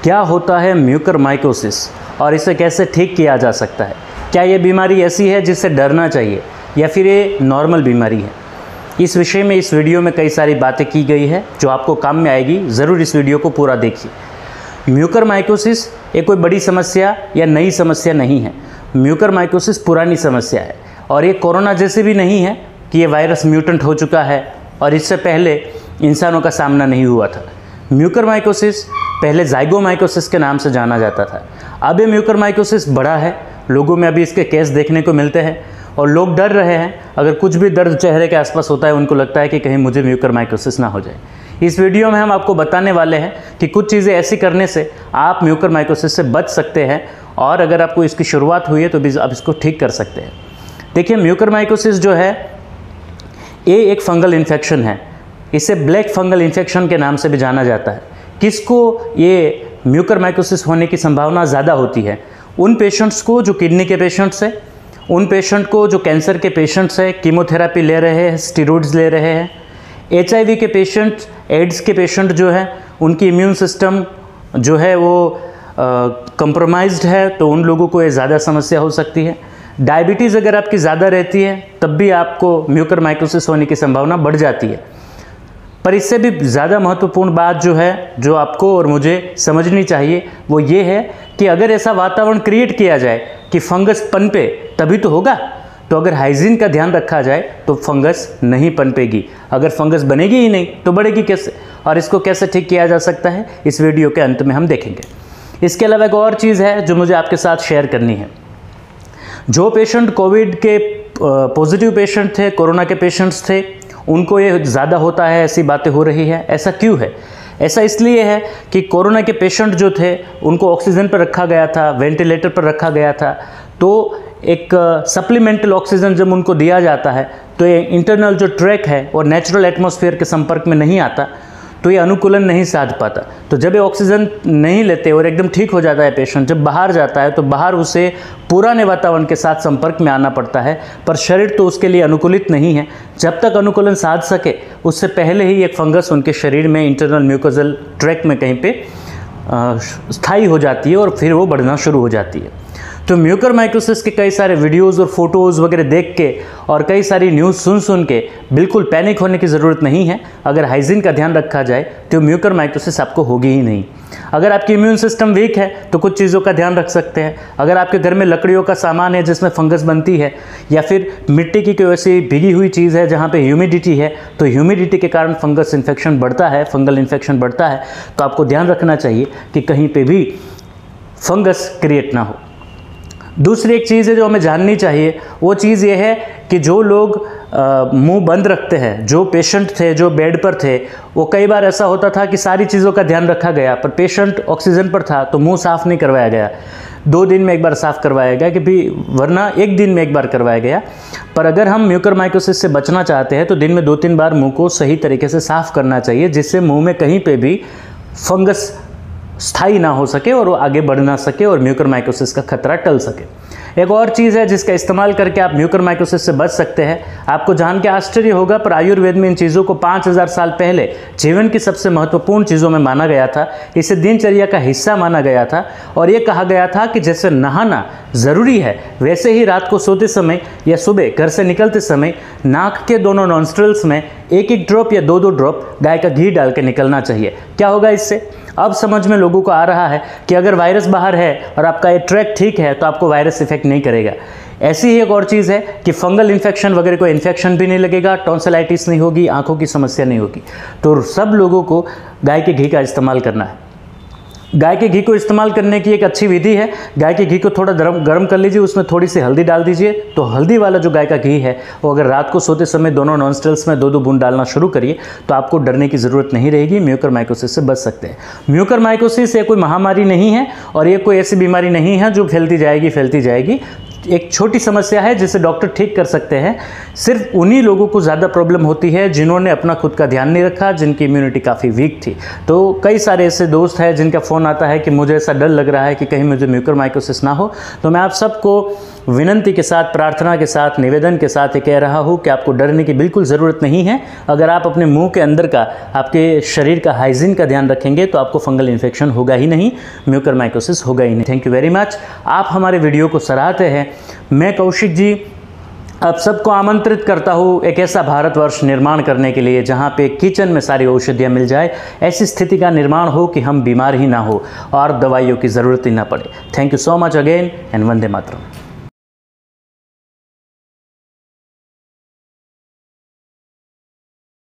क्या होता है म्यूकरमाइकोसिस और इसे कैसे ठीक किया जा सकता है? क्या ये बीमारी ऐसी है जिससे डरना चाहिए या फिर ये नॉर्मल बीमारी है? इस विषय में इस वीडियो में कई सारी बातें की गई है जो आपको काम में आएगी। ज़रूर इस वीडियो को पूरा देखिए। म्यूकरमाइकोसिस एक कोई बड़ी समस्या या नई समस्या नहीं है। म्यूकरमाइकोसिस पुरानी समस्या है और ये कोरोना जैसे भी नहीं है कि ये वायरस म्यूटेंट हो चुका है और इससे पहले इंसानों का सामना नहीं हुआ था। म्यूकरमाइकोसिस पहले ज़ाइगोमाइकोसिस के नाम से जाना जाता था। अब ये म्यूकरमाइकोसिस बढ़ा है, लोगों में अभी इसके केस देखने को मिलते हैं और लोग डर रहे हैं। अगर कुछ भी दर्द चेहरे के आसपास होता है उनको लगता है कि कहीं मुझे म्यूकरमाइकोसिस ना हो जाए। इस वीडियो में हम आपको बताने वाले हैं कि कुछ चीज़ें ऐसी करने से आप म्यूकरमाइकोसिस से बच सकते हैं और अगर आपको इसकी शुरुआत हुई है तो भी आप इसको ठीक कर सकते हैं। देखिए, म्यूकरमाइकोसिस जो है ये एक फंगल इन्फेक्शन है। इसे ब्लैक फंगल इन्फेक्शन के नाम से भी जाना जाता है। किसको ये म्यूकरमाइकोसिस होने की संभावना ज़्यादा होती है? उन पेशेंट्स को जो किडनी के पेशेंट्स हैं, उन पेशेंट को जो कैंसर के पेशेंट्स हैं, कीमोथेरेपी ले रहे हैं, स्टेरॉइड्स ले रहे हैं, HIV के पेशेंट, एड्स के पेशेंट जो हैं उनकी इम्यून सिस्टम जो है वो कंप्रोमाइज्ड है तो उन लोगों को ये ज़्यादा समस्या हो सकती है। डायबिटीज़ अगर आपकी ज़्यादा रहती है तब भी आपको म्यूकरमाइकोसिस होने की संभावना बढ़ जाती है। पर इससे भी ज़्यादा महत्वपूर्ण बात जो है, जो आपको और मुझे समझनी चाहिए, वो ये है कि अगर ऐसा वातावरण क्रिएट किया जाए कि फंगस पनपे तभी तो होगा। तो अगर हाइजीन का ध्यान रखा जाए तो फंगस नहीं पनपेगी। अगर फंगस बनेगी ही नहीं तो बढ़ेगी कैसे? और इसको कैसे ठीक किया जा सकता है इस वीडियो के अंत में हम देखेंगे। इसके अलावा एक और चीज़ है जो मुझे आपके साथ शेयर करनी है। जो पेशेंट कोविड के पॉजिटिव पेशेंट थे, कोरोना के पेशेंट्स थे, उनको ये ज़्यादा होता है, ऐसी बातें हो रही है। ऐसा क्यों है? ऐसा इसलिए है कि कोरोना के पेशेंट जो थे उनको ऑक्सीजन पर रखा गया था, वेंटिलेटर पर रखा गया था। तो एक सप्लीमेंटल ऑक्सीजन जब उनको दिया जाता है तो ये इंटरनल जो ट्रैक है और नेचुरल एटमॉस्फेयर के संपर्क में नहीं आता, तो ये अनुकूलन नहीं साध पाता। तो जब ये ऑक्सीजन नहीं लेते और एकदम ठीक हो जाता है पेशेंट, जब बाहर जाता है तो बाहर उसे पुराने वातावरण के साथ संपर्क में आना पड़ता है। पर शरीर तो उसके लिए अनुकूलित नहीं है। जब तक अनुकूलन साध सके उससे पहले ही एक फंगस उनके शरीर में इंटरनल म्यूकोजल ट्रैक में कहीं पे स्थायी हो जाती है और फिर वो बढ़ना शुरू हो जाती है। तो म्यूकरमाइकोसिस के कई सारे वीडियोज़ और फोटोज़ वगैरह देख के और कई सारी न्यूज़ सुन के बिल्कुल पैनिक होने की ज़रूरत नहीं है। अगर हाइजीन का ध्यान रखा जाए तो म्यूकरमाइकोसिस आपको होगी ही नहीं। अगर आपकी इम्यून सिस्टम वीक है तो कुछ चीज़ों का ध्यान रख सकते हैं। अगर आपके घर में लकड़ियों का सामान है जिसमें फंगस बनती है या फिर मिट्टी की कोई ऐसी भीगी हुई चीज़ है जहाँ पे ह्यूमिडिटी है, तो ह्यूमिडिटी के कारण फंगस इन्फेक्शन बढ़ता है, फंगल इन्फेक्शन बढ़ता है। तो आपको ध्यान रखना चाहिए कि कहीं पर भी फंगस क्रिएट ना हो। दूसरी एक चीज़ है जो हमें जाननी चाहिए, वो चीज़ ये है कि जो लोग मुंह बंद रखते हैं, जो पेशेंट थे जो बेड पर थे, वो कई बार ऐसा होता था कि सारी चीज़ों का ध्यान रखा गया पर पेशेंट ऑक्सीजन पर था तो मुंह साफ़ नहीं करवाया गया। 2 दिन में एक बार साफ़ करवाया गया कि भी, वरना 1 दिन में एक बार करवाया गया। पर अगर हम म्यूकरमाइकोसिस से बचना चाहते हैं तो दिन में 2-3 बार मुँह को सही तरीके से साफ़ करना चाहिए, जिससे मुँह में कहीं पर भी फंगस स्थायी ना हो सके और वो आगे बढ़ ना सके और म्यूकरमाइकोसिस का खतरा टल सके। एक और चीज़ है जिसका इस्तेमाल करके आप म्यूकरमाइकोसिस से बच सकते हैं। आपको जान के आश्चर्य होगा पर आयुर्वेद में इन चीज़ों को 5000 साल पहले जीवन की सबसे महत्वपूर्ण चीज़ों में माना गया था। इसे दिनचर्या का हिस्सा माना गया था और ये कहा गया था कि जैसे नहाना ज़रूरी है वैसे ही रात को सोते समय या सुबह घर से निकलते समय नाक के दोनों नॉन्स्ट्रल्स में 1-1 ड्रॉप या 2-2 ड्रॉप गाय का घी डाल के निकलना चाहिए। क्या होगा इससे? अब समझ में लोगों को आ रहा है कि अगर वायरस बाहर है और आपका ये ट्रैक ठीक है तो आपको वायरस इफेक्ट नहीं करेगा। ऐसी ही एक और चीज़ है कि फंगल इन्फेक्शन वगैरह को इन्फेक्शन भी नहीं लगेगा, टॉन्सिलाइटिस नहीं होगी, आंखों की समस्या नहीं होगी। तो सब लोगों को गाय के घी का इस्तेमाल करना है। गाय के घी को इस्तेमाल करने की एक अच्छी विधि है। गाय के घी को थोड़ा गर्म कर लीजिए, उसमें थोड़ी सी हल्दी डाल दीजिए। तो हल्दी वाला जो गाय का घी है वो अगर रात को सोते समय दोनों नॉन्स्ट्रल्स में 2-2 बूंद डालना शुरू करिए तो आपको डरने की ज़रूरत नहीं रहेगी। म्यूकरमाइकोसिस से बच सकते हैं। म्यूकरमाइकोसिस ये कोई महामारी नहीं है और ये कोई ऐसी बीमारी नहीं है जो फैलती जाएगी। एक छोटी समस्या है जिसे डॉक्टर ठीक कर सकते हैं। सिर्फ उन्हीं लोगों को ज़्यादा प्रॉब्लम होती है जिन्होंने अपना खुद का ध्यान नहीं रखा, जिनकी इम्यूनिटी काफ़ी वीक थी। तो कई सारे ऐसे दोस्त हैं जिनका फ़ोन आता है कि मुझे ऐसा डर लग रहा है कि कहीं मुझे म्यूकरमाइकोसिस ना हो। तो मैं आप सबको विनंती के साथ, प्रार्थना के साथ, निवेदन के साथ ये कह रहा हूँ कि आपको डरने की बिल्कुल ज़रूरत नहीं है। अगर आप अपने मुंह के अंदर का, आपके शरीर का हाइजीन का ध्यान रखेंगे तो आपको फंगल इन्फेक्शन होगा ही नहीं, म्यूकरमाइकोसिस होगा ही नहीं। Thank you very much. आप हमारे वीडियो को सराहते हैं। मैं कौशिक जी आप सबको आमंत्रित करता हूँ एक ऐसा भारतवर्ष निर्माण करने के लिए जहाँ पे किचन में सारी औषधियाँ मिल जाए, ऐसी स्थिति का निर्माण हो कि हम बीमार ही ना हो और दवाइयों की ज़रूरत ही ना पड़े। Thank you so much again and Vande Mataram.